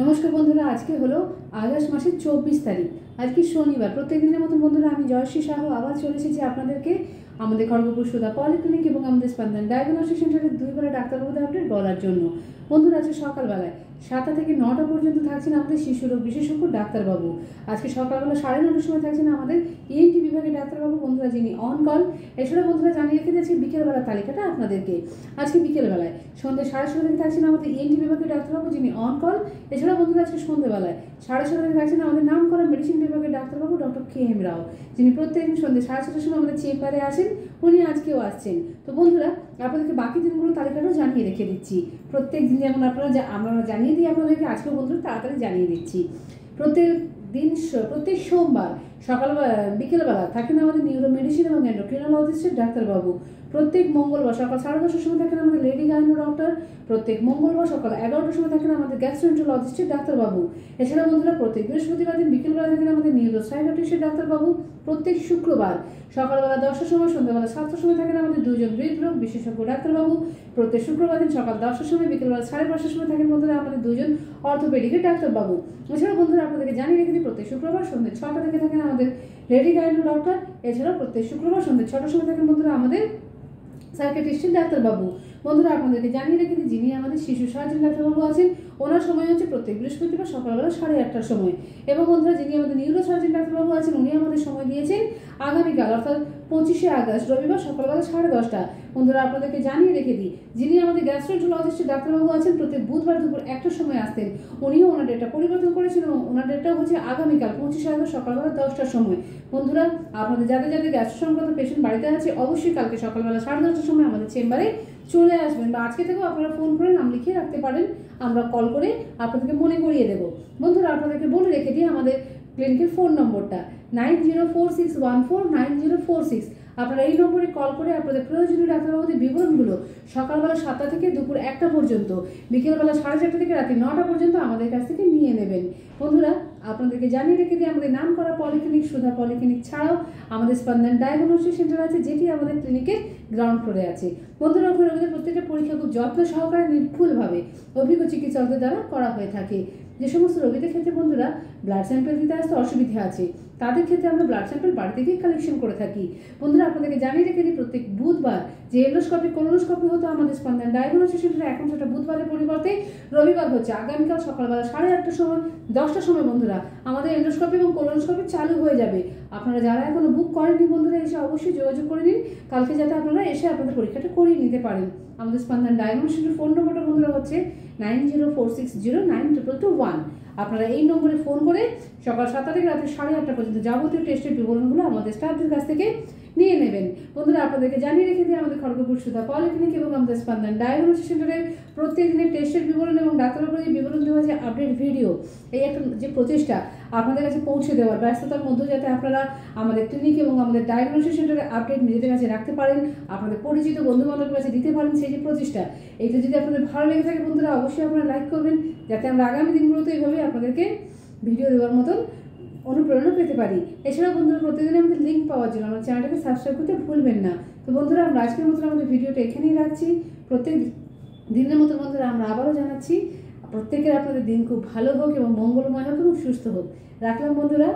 নমস্কার বন্ধুরা, আজকে হলো আগস্ট মাসের 24 তারিখ। আজকে শনিবার। প্রত্যেকদিনের মতো বন্ধুরা আমি জয়শ্রী সাহু আবার চলে এসেছি আপনাদেরকে আমাদের খড়গপুর সুধা পলিক্লিনিক এবং আমাদের স্পন্দন ডায়াগনস্টিক সেন্টারের দুইবেলা ডাক্তারবাবুদের আপডেট বলার জন্য। বন্ধুরা আজকে সকালবেলায় 7টা থেকে 9টা পর্যন্ত থাকছেন আমাদের শিশু রোগ বিশেষজ্ঞ ডাক্তারবাবু। আজকে সকালবেলা 9:30টার সময় থাকছেন আমাদের ইএনটি বিভাগের ডাক্তারবাবু বন্ধুরা, যিনি অন কল। এছাড়া বন্ধুরা জানিয়ে রেখে দিয়েছি বিকেলবেলার তালিকাটা আপনাদেরকে। আজকে বিকেলবেলায় সন্ধ্যে 6:30 থেকে থাকছেন আমাদের ইএনটি বিভাগের ডাক্তারবাবু, যিনি অন কল। এছাড়া বন্ধুরা আজকে সন্ধ্যেবেলায় 6:30 থেকে থাকছেন আমাদের নাম করা মেডিসিন বিভাগের ডাক্তারবাবু ডক্টর KM রাও, যিনি প্রত্যেকদিন সন্ধ্যে 6:30টার সময় আমাদের চেম্বারে আসেন। উনি আজকেও আসছেন। তো বন্ধুরা আপনাদেরকে বাকি দিনগুলো তালিকাটাও জানিয়ে রেখে দিচ্ছি। প্রত্যেক দিন যেমন আমরা জানিয়ে দিই আপনাদেরকে, আজকেও বন্ধুরা তাড়াতাড়ি জানিয়ে দিচ্ছি। প্রত্যেক সোমবার সকালবেলা বিকেলবেলা থাকেন আমাদের নিউরো মেডিসিন এবং এন্ডোক্রিনোলজিস্টের ডাক্তারবাবু। প্রত্যেক মঙ্গলবার সকাল 10:30টার সময় থাকেন আমাদের লেডি গাইনো ডক্টর। প্রত্যেক মঙ্গলবার সকাল 11টার সময় থাকেন আমাদের গ্যাস্ট্রোএন্টারোলজিস্টের ডাক্তারবাবু। এছাড়া বন্ধুরা প্রত্যেক বৃহস্পতিবার দিন বিকেলবেলা থাকেন আমাদের নিউরো সাইকিয়াট্রিস্টের ডাক্তারবাবু। প্রত্যেক শুক্রবার সকালবেলা 10টার সময় সন্ধ্যাবেলা 7টার সময় থাকেন আমাদের দুজন হৃদরোগ বিশেষজ্ঞ ডাক্তারবাবু। প্রত্যেক শুক্রবার দিন সকাল 10টার সময় বিকেলবেলা 5:30টার সময় থাকেন বন্ধুরা আমাদের দুজন অর্থোপেডিকের ডাক্তারবাবু। এছাড়া বন্ধুরা আপনাদেরকে জানিয়ে রেখে দিই প্রত্যেক শুক্রবার সন্ধ্যে 6টা থেকে থাকেন আমাদের লেডি গাইনো ডক্টর। এছাড়াও প্রত্যেক শুক্রবার সন্ধ্যে 6টার সময় থাকেন বন্ধুরা আমাদের সাইকিয়াট্রিস্টের ডাক্তারবাবু। বন্ধুরা আপনাদেরকে জানিয়ে রেখে দিই যিনি আমাদের শিশু সার্জন ডাক্তারবাবু আছেন, ওনার সময় হচ্ছে প্রত্যেক বৃহস্পতিবার সকালবেলা 8:30টার সময়। এবং বন্ধুরা যিনি আমাদের নিউরো সার্জন ডাক্তারবাবু আছেন, উনি আমাদের সময় দিয়েছেন আগামীকাল অর্থাৎ 25শে আগস্ট রবিবার সকালবেলা 10:30টা। বন্ধুরা আপনাদেরকে জানিয়ে রেখে দিই যিনি আমাদের গ্যাস্ট্রোএন্টারোলজিস্টের ডাক্তারবাবু আছেন, প্রত্যেক বুধবার দুপুর 1টার সময় আসতেন। উনিও ওনার ডেটটা পরিবর্তন করেছেন এবং ওনার ডেটটা হচ্ছে আগামীকাল 25শে আগস্ট সকালবেলা 10টার সময়। বন্ধুরা আপনাদের যাদের যাদের গ্যাস্ট্রো সংক্রান্ত পেশেন্ট বাড়িতে আছে অবশ্যই কালকে সকালবেলা 10:30টার সময় আমাদের চেম্বারে চলে আসবেন, বা আজকে থেকেও আপনারা ফোন করে নাম লিখিয়ে রাখতে পারেন, আমরা কল করে আপনাদেরকে মনে করিয়ে দেবো। বন্ধুরা আপনাদেরকে বলে রেখে দিই আমাদের ক্লিনিকের ফোন নম্বরটা 9046149046। আপনারা এই নম্বরে কল করে আপনাদের প্রয়োজনীয় ডাক্তারবাবুদের বিবরণগুলো সকালবেলা 7টা থেকে দুপুর 1টা পর্যন্ত, বিকেলবেলা 4:30 থেকে রাতে 9টা পর্যন্ত আমাদের কাছ থেকে নিয়ে নেবেন। বন্ধুরা আপনাদেরকে জানিয়ে রেখে দিই আমাদের নাম করা পলিক্লিনিক সুধা পলিক্লিনিক ছাড়াও আমাদের স্পন্দন ডায়াগনস্টিক সেন্টার আছে, যেটি আমাদের ক্লিনিকের গ্রাউন্ড ফ্লোরে আছে। বন্ধুরা ওখানে আমাদের প্রত্যেকটা পরীক্ষা খুব যত্ন সহকারে নির্ভুলভাবে অভিজ্ঞ চিকিৎসকদের দ্বারা করা হয়ে থাকে। যে সমস্ত রোগীদের ক্ষেত্রে বন্ধুরা ব্লাড স্যাম্পেল দিতে আসতে অসুবিধা আছে, তাদের ক্ষেত্রে আমরা ব্লাড স্যাম্পেল বাড়ি থেকেই কালেকশন করে থাকি। বন্ধুরা আপনাদেরকে জানিয়ে রেখে দিই প্রত্যেক বুধবার যে এন্ডোস্কপি কোলোনোস্কপি হতো আমাদের স্পন্দন ডায়াগনস্টিক সেন্টারে, এখন সেটা বুধবারের পরিবর্তে রবিবার হচ্ছে। আগামীকাল সকালবেলা 8:30টার সময় 10টার সময় বন্ধুরা আমাদের এন্ডোস্কপি এবং কোলোনোস্কপি চালু হয়ে যাবে। আপনারা যারা এখনো বুক করেননি বন্ধুরা এসে অবশ্যই যোগাযোগ করে নিন, কালকে যাতে আপনারা এসে আপনাদের পরীক্ষাটা করিয়ে নিতে পারেন। আমাদের স্পন্দন ডায়াগনস্টিকের ফোন নম্বরটা বন্ধুরা হচ্ছে 9046092221। আপনারা এই নম্বরে ফোন করে সকাল 7টা থেকে রাতে 8:30টা পর্যন্ত যাবতীয় টেস্টের বিবরণগুলো আমাদের স্টাফদের কাছ থেকে নিয়ে নেবেন। বন্ধুরা আপনাদেরকে জানিয়ে রেখে দিই আমাদের খড়গপুর সুধা পলিক্লিনিক এবং আমাদের স্পন্দন ডায়াগনস্টিক সেন্টারের প্রত্যেক দিনের টেস্টের বিবরণ এবং ডাক্তারবাবুর যে বিবরণ দেওয়া যে আপডেট ভিডিও, এই একটা যে প্রচেষ্টা আপনাদের কাছে পৌঁছে দেওয়ার, ব্যস্ততার মধ্যে যাতে আপনারা আমাদের ক্লিনিক এবং আমাদের ডায়াগনস্টিক সেন্টারের আপডেট নিজেদের কাছে রাখতে পারেন, আপনাদের পরিচিত বন্ধু বান্ধবের কাছে দিতে পারেন, সেই যে প্রচেষ্টা, এইটা যদি আপনাদের ভালো লেগে থাকে বন্ধুরা অবশ্যই আপনারা লাইক করবেন, যাতে আমরা আগামী দিনগুলোতে এইভাবে আপনাদেরকে ভিডিও দেওয়ার মতন অনুপ্রেরণা পেতে পারি। এছাড়া বন্ধুরা প্রত্যেকদিন আমাদের লিঙ্ক পাওয়ার জন্য আমার চ্যানেলটাকে সাবস্ক্রাইব করতে ভুলবেন না। তো বন্ধুরা আমরা আজকের মতন আমাদের ভিডিওটা এখানেই রাখছি। প্রত্যেক দিনের মতো বন্ধুরা আমরা আবারও জানাচ্ছি প্রত্যেকের আপনাদের দিন খুব ভালো হোক এবং মঙ্গলময় হোক এবং সুস্থ হোক। রাখলাম বন্ধুরা।